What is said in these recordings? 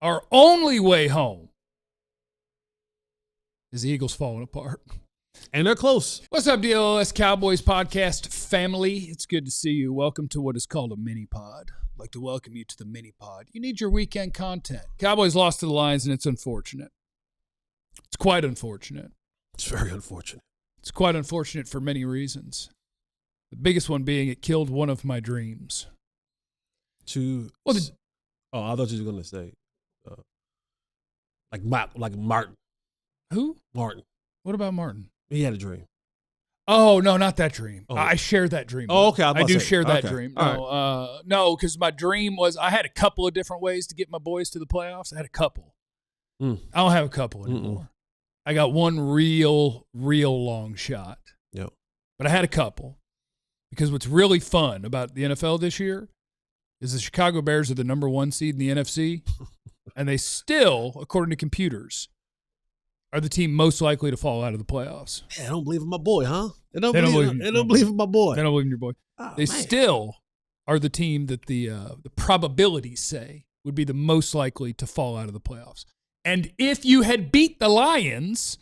Our only way home is the Eagles falling apart. And they're close. What's up, DLLS Cowboys podcast family? It's good to see you. Welcome to what is called a mini pod. I'd like to welcome you to the mini pod. You need your weekend content. Cowboys lost to the Lions, and it's unfortunate. It's quite unfortunate. It's very unfortunate. It's quite unfortunate for many reasons. The biggest one being it killed one of my dreams. I thought you were going to say, like Martin. Who? Martin. What about Martin? He had a dream. Oh, no, not that dream. Oh. I share that dream. Oh, okay. I do share that okay. dream. All No, because my dream was I had a couple of different ways to get my boys to the playoffs. I had a couple. I don't have a couple anymore. I got one real long shot. Yep. But I had a couple. Because what's really fun about the NFL this year is the Chicago Bears are the number 1 seed in the NFC, and they still, according to computers, are the team most likely to fall out of the playoffs. Yeah, I don't believe in my boy, huh? They don't believe in my boy. They don't believe in your boy. Oh, they man. still are the team that the probabilities say would be the most likely to fall out of the playoffs. And if you had beat the Lions,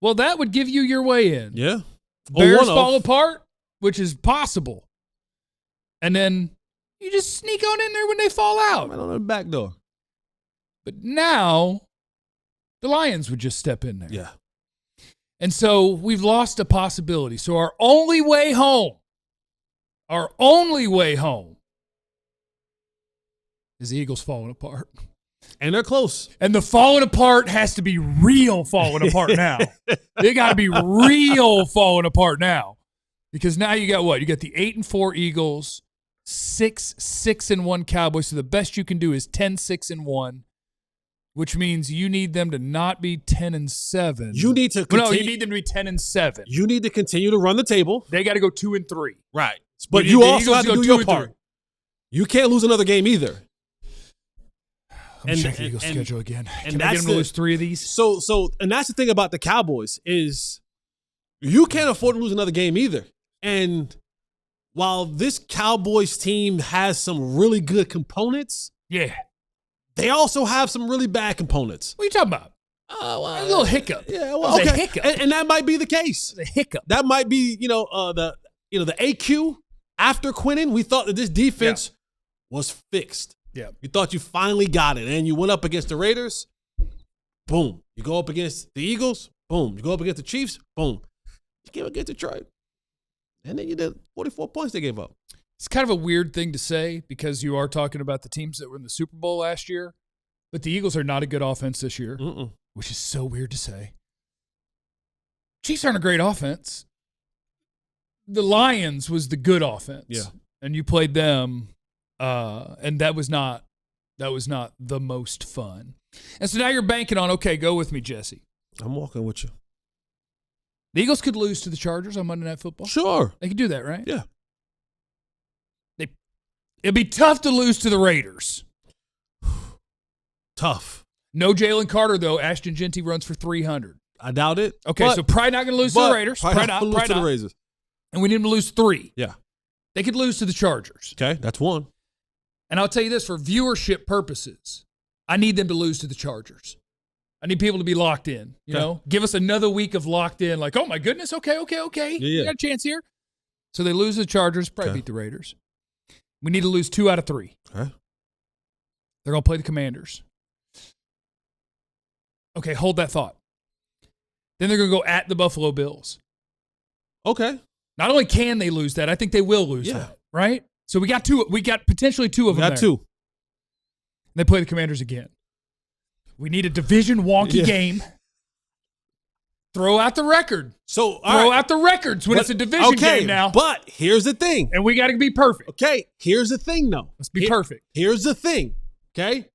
well, that would give you your way in. Yeah. Bears fall apart, which is possible. And then you just sneak on in there when they fall out. Right on the back door. But now the Lions would just step in there. Yeah. And so we've lost a possibility. So our only way home is the Eagles falling apart. And they're close. And the falling apart has to be real falling apart now. They got to be real falling apart now. Because now you got what? You got the 8-4 Eagles, 6-1 Cowboys. So the best you can do is 10-6-1. Which means you need them to not be 10-7. You need to continue. No, you need them to be 10-7. You need to continue to run the table. They got to go 2-3. Right. But you also have to do your part. You can't lose another game either. I'm checking Eagles' schedule again. Can I that's get them to lose 3 of these? So that's the thing about the Cowboys is you can't afford to lose another game either. And while this Cowboys team has some really good components, yeah, they also have some really bad components. What are you talking about? A little hiccup. Yeah, well, okay. A hiccup. And that might be the case. A hiccup. That might be, the AQ after Quinnen. We thought that this defense was fixed. Yeah. You thought you finally got it, and you went up against the Raiders. Boom. You go up against the Eagles. Boom. You go up against the Chiefs. Boom. You came against Detroit, and then you did 44 points they gave up. It's kind of a weird thing to say because you are talking about the teams that were in the Super Bowl last year, but the Eagles are not a good offense this year, which is so weird to say. Chiefs aren't a great offense. The Lions was the good offense. Yeah. And you played them, and that was not the most fun. And so now you're banking on, okay, go with me, Jesse. I'm walking with you. The Eagles could lose to the Chargers on Monday Night Football. Sure. They could do that, right? Yeah. It'd be tough to lose to the Raiders. Tough. No Jalen Carter, though. Ashton Genty runs for 300. I doubt it. Okay, so probably not going to lose to the Raiders. Probably not. Lose to the Raiders. And we need them to lose 3. Yeah. They could lose to the Chargers. Okay, that's 1. And I'll tell you this, for viewership purposes, I need them to lose to the Chargers. I need people to be locked in, you know? Give us another week of locked in, like, oh, my goodness, okay. Yeah. We got a chance here. So they lose to the Chargers, probably beat the Raiders. We need to lose 2 out of 3. Okay. They're going to play the Commanders. Okay, hold that thought. Then they're going to go at the Buffalo Bills. Okay. Not only can they lose that, I think they will lose that, right? So we got 2. We got potentially 2 of them. We got 2. And they play the Commanders again. We need a division wonky game. Throw out the record. So throw out the records when it's a division game now. But here's the thing. And we got to be perfect. Okay, here's the thing, though. Let's be perfect. Here's the thing, okay?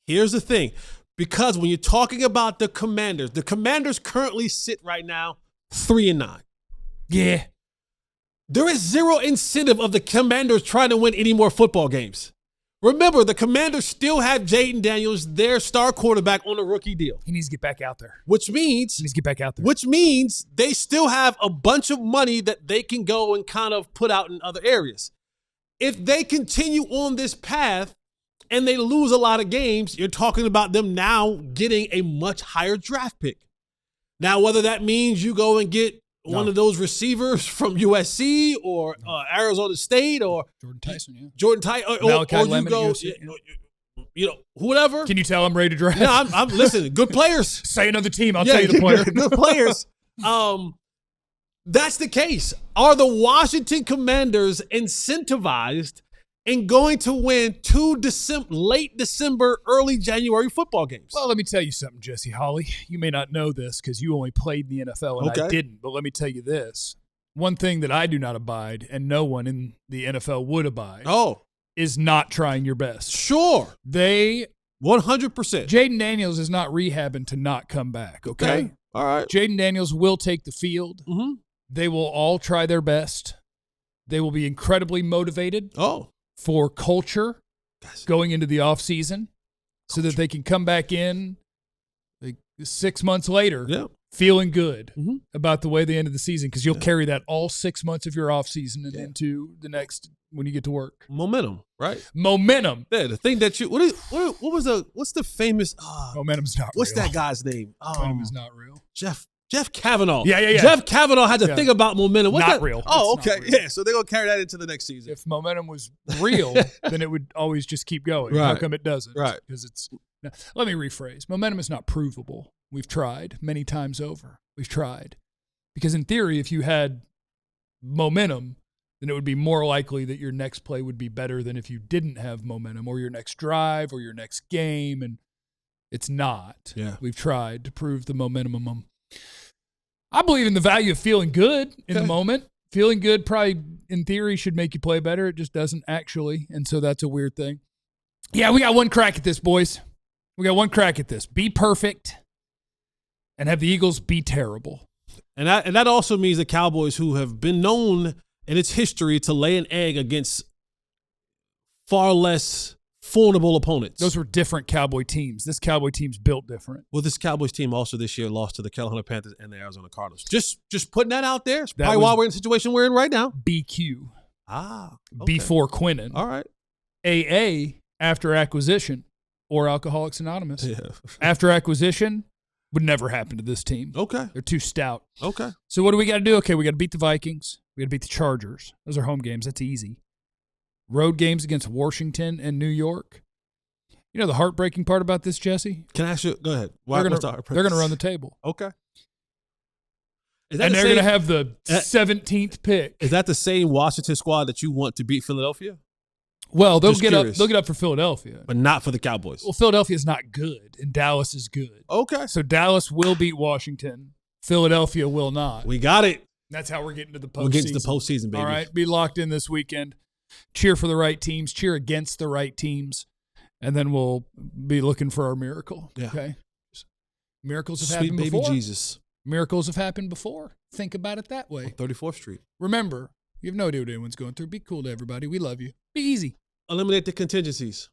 Here's the thing. Because when you're talking about the Commanders currently sit right now 3-9. Yeah. There is zero incentive of the Commanders trying to win any more football games. Remember, the Commanders still have Jaden Daniels, their star quarterback, on a rookie deal. He needs to get back out there. Which means they still have a bunch of money that they can go and kind of put out in other areas. If they continue on this path and they lose a lot of games, you're talking about them now getting a much higher draft pick. Now, whether that means you go and get one of those receivers from USC or Arizona State or Jordan Tyson, yeah. Jordan Tyson, or you go, you know, whoever. Can you tell I'm ready to draft? Yeah, I'm listening. Good players. Say another team. I'll tell you the player. Good players. That's the case. Are the Washington Commanders incentivized in going to win 2 late December, early January football games? Well, let me tell you something, Jesse Holly. You may not know this because you only played in the NFL and I didn't, but let me tell you this. One thing that I do not abide, and no one in the NFL would abide, is not trying your best. Sure. 100%. Jaden Daniels is not rehabbing to not come back, okay? All right. Jaden Daniels will take the field. Mm-hmm. They will all try their best. They will be incredibly motivated for culture going into the offseason so that they can come back in like 6 months later feeling good about the way they ended the season because you'll carry that all 6 months of your offseason and into the next when you get to work. Momentum, right? Momentum. Yeah, the thing that you what's the famous momentum's not what's real. That guy's name? Momentum is not real. Jeff Kavanaugh. Yeah. Jeff Kavanaugh had to think about momentum. What's not that? real. Oh, It's okay. not real. Yeah, so they're going to carry that into the next season. If momentum was real, then it would always just keep going. Right. How come it doesn't? Right. Because let me rephrase. Momentum is not provable. We've tried many times over. We've tried. Because in theory, if you had momentum, then it would be more likely that your next play would be better than if you didn't have momentum or your next drive or your next game. And it's not. Yeah. We've tried to prove the momentum. I believe in the value of feeling good in the moment. Feeling good probably, in theory, should make you play better. It just doesn't actually, and so that's a weird thing. Yeah, we got one crack at this, boys. We got one crack at this. Be perfect and have the Eagles be terrible. And that also means the Cowboys, who have been known in its history to lay an egg against far less formidable opponents. Those were different Cowboy teams. This Cowboy team's built different. Well, this Cowboys team also this year lost to the Carolina Panthers and the Arizona Cardinals. Just putting that out there. It's probably why we're in the situation we're in right now. BQ. Okay. Before Quinnen. All right. AA after acquisition or Alcoholics Anonymous. Yeah. After acquisition would never happen to this team. Okay. They're too stout. Okay. So what do we got to do? Okay, we got to beat the Vikings. We got to beat the Chargers. Those are home games. That's easy. Road games against Washington and New York. You know the heartbreaking part about this, Jesse? Can I ask you? Go ahead. They're going to run the table. Okay. And they're going to have the 17th pick. Is that the same Washington squad that you want to beat Philadelphia? Well, they'll get up. They'll get up for Philadelphia, but not for the Cowboys. Well, Philadelphia is not good, and Dallas is good. Okay. So Dallas will beat Washington. Philadelphia will not. We got it. That's how we're getting to the postseason. We're getting to the postseason, baby. All right, be locked in this weekend. Cheer for the right teams. Cheer against the right teams. And then we'll be looking for our miracle. Yeah. Okay. Miracles have Sweet happened baby before. Jesus. Miracles have happened before. Think about it that way. 34th Street. Remember, you have no idea what anyone's going through. Be cool to everybody. We love you. Be easy. Eliminate the contingencies.